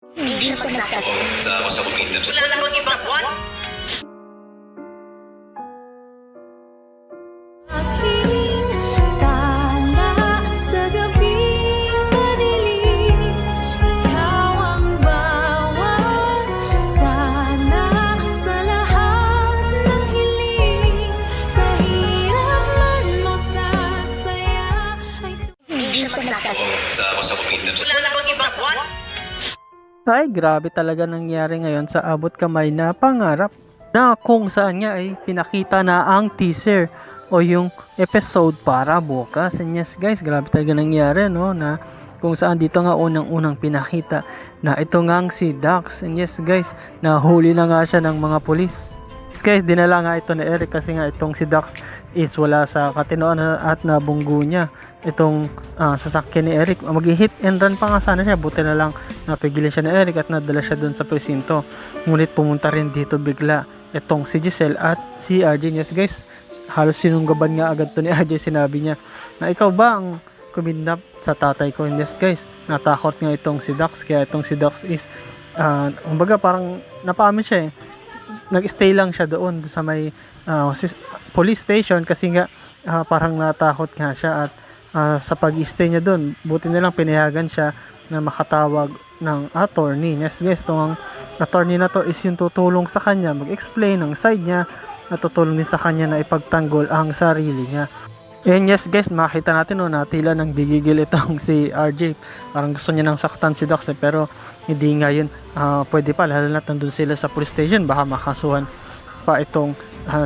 Hindi siya magsasagot. Sa umiinom sa Wala na bang ibang what? Tala sa gabing madilim, ikaw ang bawat sana sa lahat ng hiling. Sa hirap man o sa saya ay Hindi siya magsasagot. sa umiinom sa Wala na bang ibang what? Ay, grabe talaga nangyari ngayon sa abot kamay na pangarap na kung saan nga ay pinakita na ang teaser o yung episode para bukas. And yes guys, grabe talaga nangyari no, na kung saan dito nga unang-unang pinakita na ito ngang si Dax. And yes guys, nahuli na nga siya ng mga pulis. Guys, dinala nga ito ni Eric kasi nga itong si Dax is wala sa katinoan at nabunggo niya itong sasakyan ni Eric. Mag-hit and run pa nga sana siya, buti na lang napigilan siya ni Eric at nadala siya dun sa presinto. Ngunit pumunta rin dito bigla itong si Giselle at si RJ. Yes guys, halos sinunggaban nga agad to ni RJ. Sinabi niya na ikaw ba ang kumidnap sa tatay ko? And yes guys, natakot nga itong si Dax, kaya itong si Dax is kumbaga parang napaamin siya eh. Nag-stay lang siya doon sa may police station kasi nga parang natakot nga siya at sa pag-stay niya doon, buti na lang pinayagan siya na makatawag ng attorney. Yes guys, itong attorney na to is yung tutulong sa kanya mag-explain ng side niya at tutulong din sa kanya na ipagtanggol ang sarili niya. And yes guys, makita natin no, na tila nang digigil itong si RJ. Parang gusto niya nang saktan si Dax pero hindi nga yun pwede pa, lalo na nandun sila sa police station, baka makasuhan pa itong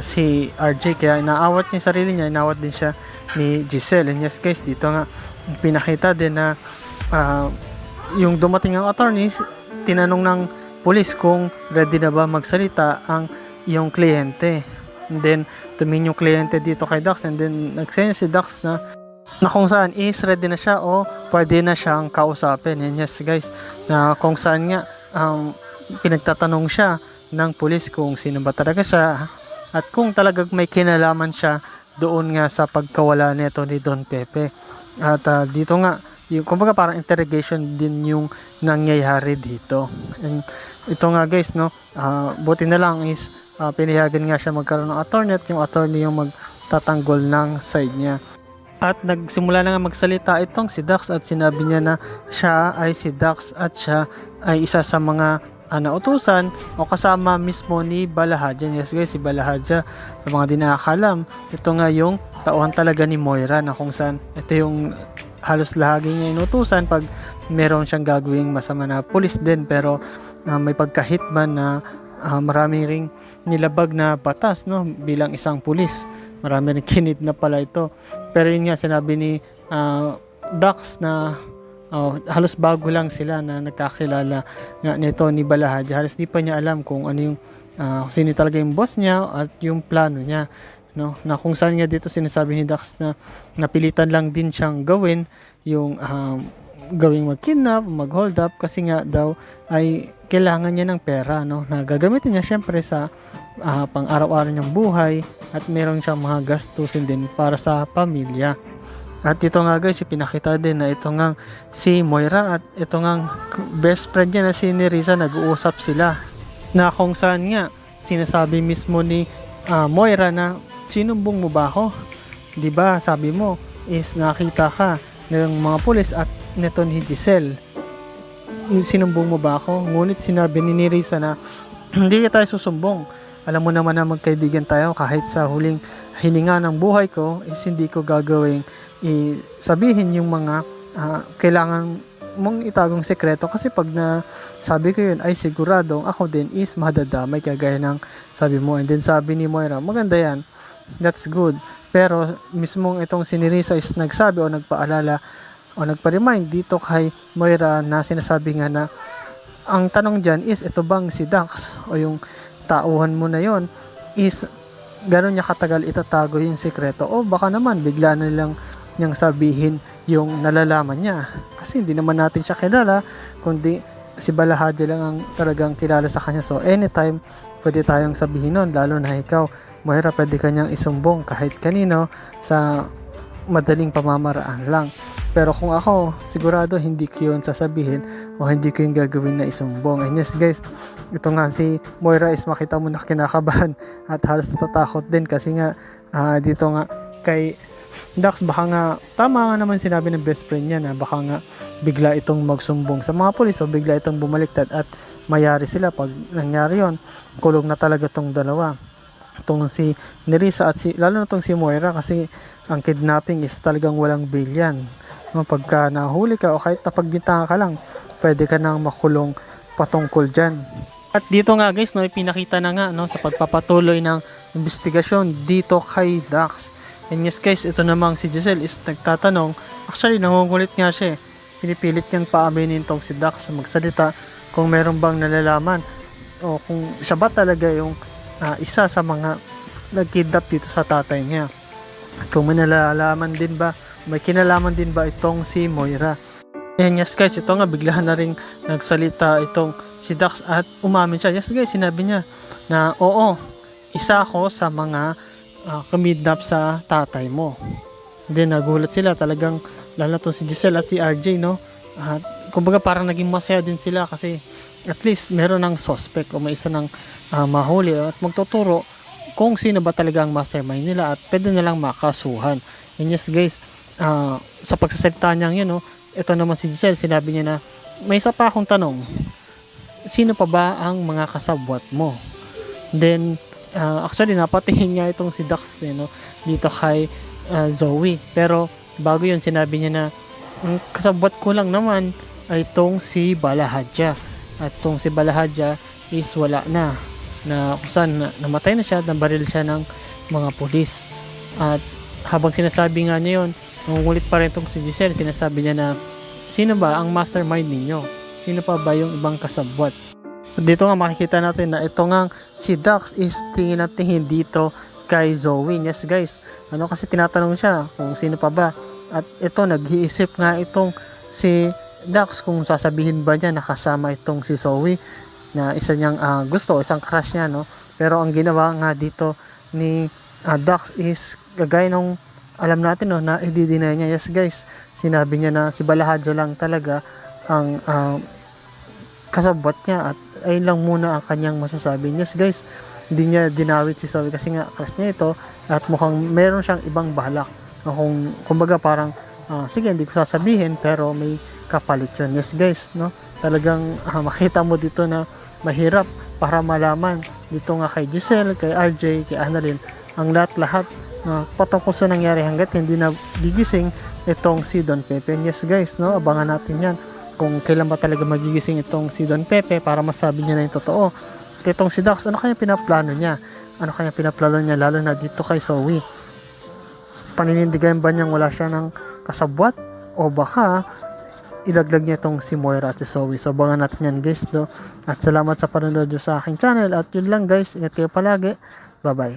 si RJ, kaya inaawat niya yung sarili niya, inaawat din siya ni Giselle. And yes guys, dito nga pinakita din na yung dumating ang attorneys, tinanong ng police kung ready na ba magsalita ang yung kliyente. And then tumingin yung kliyente dito kay Dax, and then nagsaya si Dax na kung saan is ready na siya o pwede na siyang kausapin. And yes guys, na kung saan nga pinagtatanong siya ng pulis kung sino ba talaga siya at kung talagang may kinalaman siya doon nga sa pagkawala nito ni Don Pepe. At dito nga yung kumbaga parang interrogation din yung nangyayari dito. And ito nga guys no, buti na lang is pinayagan nga siya magkaroon ng attorney at yung attorney yung magtatanggol ng side niya. At nagsimula na nga magsalita itong si Dax at sinabi niya na siya ay si Dax at siya ay isa sa mga nautusan o kasama mismo ni Balahadja. Yes guys, si Balahadja, sa mga di nakakalam, ito nga yung tauhan talaga ni Moira na kung saan ito yung halos lagi niya inutusan pag meron siyang gagawing masama na pulis din, pero may pagka-hitman na marami ring nilabag na batas no, bilang isang pulis. Marami rin kinidnap pala ito. Pero yun nga, sinabi ni Dax na halos bago lang sila na nagkakilala nga nito ni Balahadja. Halos di pa niya alam kung ano yung sino talaga yung boss niya at yung plano niya. No? Na kung saan nga dito sinasabi ni Dax na napilitan lang din siyang gawin yung gawing mag-kidnap, mag-hold up kasi nga daw ay kailangan niya ng pera no, na gagamitin niya syempre sa pang-araw-araw niyang buhay at meron siyang mga gastusin din para sa pamilya. At ito nga guys, ipinakita din na ito nga si Moira at ito nga best friend niya na si Nerissa, nag-uusap sila na kung saan nga sinasabi mismo ni Moira na sinumbong mo ba ako? Diba sabi mo is nakita ka ng mga pulis at neto ni Giselle, sinumbong mo ba ako? Ngunit sinabi ni Nerissa na hindi tayo susumbong, alam mo naman na magkaibigan tayo, kahit sa huling hininga ng buhay ko is hindi ko gagawing sabihin yung mga kailangan mong itagong sekreto, kasi pag na sabi ko yun ay siguradong ako din is madadamay kagaya ng sabi mo. And then sabi ni Moira, maganda yan, that's good, pero mismong itong si Nerissa is nagsabi o nagpaalala o nagpa-remind dito kay Moira na sinasabi nga na ang tanong dyan is ito bang si Dax o yung tauhan mo na yon is gano'n niya katagal itatago yung sekreto, o baka naman bigla na lang niyang sabihin yung nalalaman niya, kasi hindi naman natin siya kilala, kundi si Balahadja lang ang talagang kilala sa kanya. So anytime pwede tayong sabihin nun, lalo na ikaw Moira, pwede kanyang isumbong kahit kanino sa madaling pamamaraan lang. Pero kung ako, sigurado hindi ko yun sasabihin o hindi ko yung gagawin na isumbong. And yes guys, ito nga si Moira is makita mo na kinakabahan at halos natatakot din kasi nga dito nga kay Dax, baka nga, tama nga naman sinabi ng best friend niya na baka nga bigla itong magsumbong sa mga pulis o bigla itong bumaliktad at mayari sila. Pag nangyari yon, kulong na talaga tong dalawa. Itong si Nerissa at lalo na itong si Moira kasi ang kidnapping is talagang walang bail yan. No, pagka nahuli ka o kahit napagbintangan ka lang, pwede ka nang makulong patungkol dyan. At dito nga guys, no, ipinakita na nga no, sa pagpapatuloy ng investigasyon dito kay Dax. And yes guys, ito namang si Giselle is nagtatanong, actually nangungulit nga siya, pinipilit niyang paaminin tong si Dax magsalita kung meron bang nalalaman o kung siya ba talaga yung isa sa mga nag-kidnap dito sa tatay niya. At kung may nalalaman din ba, may kinalaman din ba itong si Moira. And yes guys, ito nga bigla na rin nagsalita itong si Dax at umamin siya. Yes guys, sinabi niya na oo, isa ako sa mga kumidnap sa tatay mo. Then nagulat sila talagang, lalo to si Giselle at si RJ, no? At kumbaga parang naging masaya din sila kasi at least meron ng suspect o may isa ng mahuli at magtuturo kung sino ba talaga ang mastermind nila at pwede nilang makasuhan. And yes guys, sa pagsasalita niya yun, no, ito naman si Giselle, sinabi niya na may isa pa akong tanong, sino pa ba ang mga kasabwat mo? Then actually napatingin nga itong si Dax no, dito kay Zoe, pero bago yun sinabi niya na ang kasabwat ko lang naman ay itong si Balahadja, at itong si Balahadja is wala na kung saan namatay na siya, nabaril siya ng mga pulis. At habang sinasabi nga niya yun, nangungulit pa rin itong si Giselle, sinasabi niya na sino ba ang mastermind ninyo? Sino pa ba yung ibang kasabwat? At dito nga makikita natin na ito nga si Dax is tingin na tingin dito kay Zoe. Yes guys, kasi tinatanong siya kung sino pa ba. At ito nag-iisip nga itong si Dax kung sasabihin ba niya nakasama itong si Zoe na isa niyang gusto, isang crush niya, no? Pero ang ginawa nga dito ni Dax is gagaya nung alam natin, no, na i-deny niya. Yes guys, sinabi niya na si Balahadja lang talaga ang kasabwat niya at ayun lang muna ang kanyang masasabi. Yes guys, hindi niya dinawit si Zoe kasi nga crush niya ito at mukhang meron siyang ibang balak. Kumbaga parang sige, hindi ko sasabihin pero may kapalit yun. Yes guys, no, talagang makita mo dito na mahirap para malaman dito nga kay Giselle, kay RJ, kay Annalyn, ang lahat-lahat patungkol sa nangyari hanggat hindi na gigising itong si Don Pepe. Yes guys, no, abangan natin yan kung kailan ba talaga magigising itong si Don Pepe para masabi niya na yung totoo. At itong si Dax, ano kaya pinaplano niya? Lalo na dito kay Zoe? Paninindigan ba niyang wala siya ng kasabwat? O baka ilaglag niya itong si Moira at si Zoe? So abangan natin yan guys, no? At salamat sa panonood nyo sa aking channel. At yun lang guys, ingat kayo palagi. Bye bye.